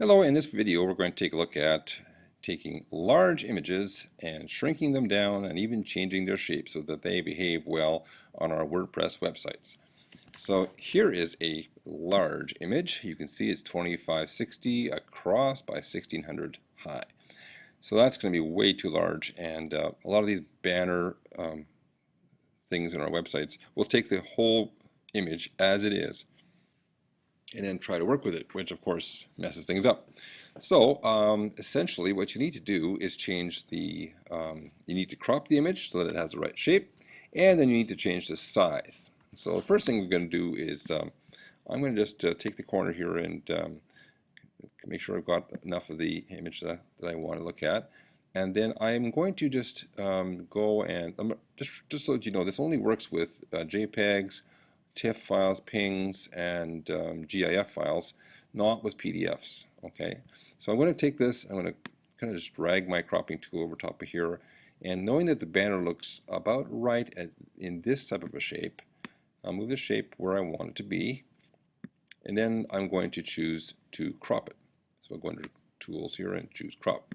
Hello, in this video we're going to take a look at taking large images and shrinking them down and even changing their shape so that they behave well on our WordPress websites. So here is a large image. You can see it's 2560 across by 1600 high. So that's going to be way too large, and a lot of these banner things in our websites will take the whole image as it is and then try to work with it, which of course messes things up. So essentially what you need to do is change the, you need to crop the image so that it has the right shape, and then you need to change the size. So the first thing we're going to do is I'm going to just take the corner here and make sure I've got enough of the image that I want to look at. And then I'm going to just go and, just so that you know, this only works with JPEGs, TIFF files, PNGs, and GIF files, not with PDFs. Okay, so I'm going to take this, I'm going to kind of just drag my cropping tool over top of here, and knowing that the banner looks about right in this type of a shape, I'll move the shape where I want it to be, and then I'm going to choose to crop it. So I'll go under Tools here and choose Crop.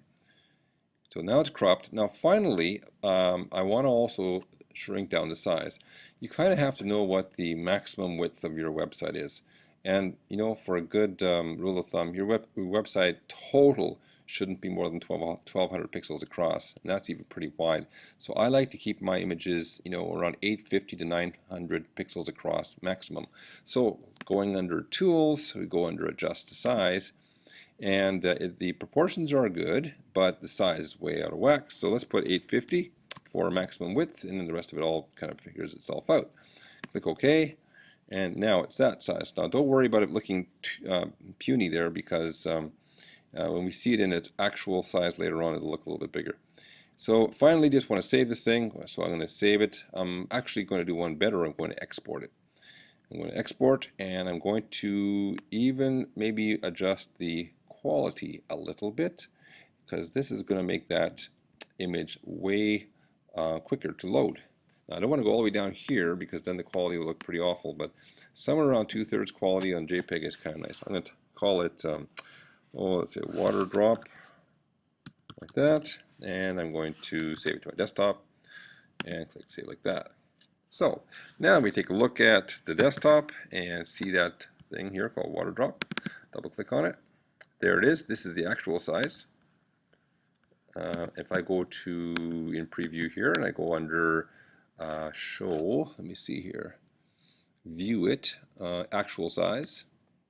So now it's cropped. Now finally, I want to also shrink down the size. You kind of have to know what the maximum width of your website is. And you know, for a good rule of thumb, your website total shouldn't be more than 1200 pixels across, and that's even pretty wide. So I like to keep my images, you know, around 850 to 900 pixels across maximum. So going under Tools, we go under Adjust to Size, and the proportions are good, but the size is way out of whack. So let's put 850 for maximum width, and then the rest of it all kind of figures itself out. Click OK, and now it's that size. Now don't worry about it looking puny there, because when we see it in its actual size later on, it'll look a little bit bigger. So finally, just want to save this thing. So I'm going to save it. I'm actually going to do one better. I'm going to export it. I'm going to export, and I'm going to even maybe adjust the quality a little bit, because this is going to make that image way quicker to load. Now, I don't want to go all the way down here, because then the quality will look pretty awful, but somewhere around 2/3 quality on JPEG is kind of nice. I'm going to call it, let's say water drop, like that, and I'm going to save it to my desktop and click save like that. So now we take a look at the desktop and see that thing here called water drop. Double click on it. There it is. This is the actual size. If I go to in preview here and I go under show, let me see here, view it, actual size,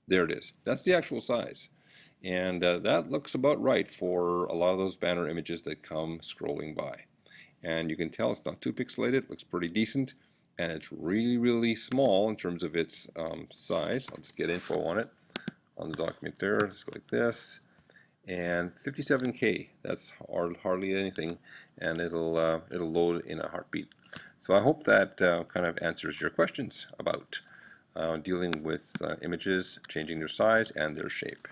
there it is. That's the actual size. And that looks about right for a lot of those banner images that come scrolling by. And you can tell it's not too pixelated, it looks pretty decent, and it's really, really small in terms of its size. I'll just get info on it on the document there. Let's go like this, and 57K. That's hardly anything, and it'll load in a heartbeat. So I hope that kind of answers your questions about dealing with images, changing their size and their shape.